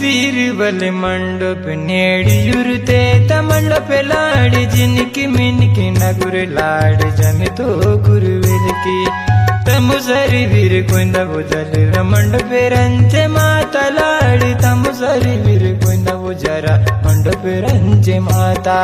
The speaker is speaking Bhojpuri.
बीरबल मंडप नेड़ियुरते तमंडप लाड़ जिनकी मिनकी नगुर लाड़ जन तो गुरुवेल की तमुसरी वीर कुंद बुजल मंडप रंचे माता लाड़ तमुसरी वीर कुंद बुजरा मंडप रंचे माता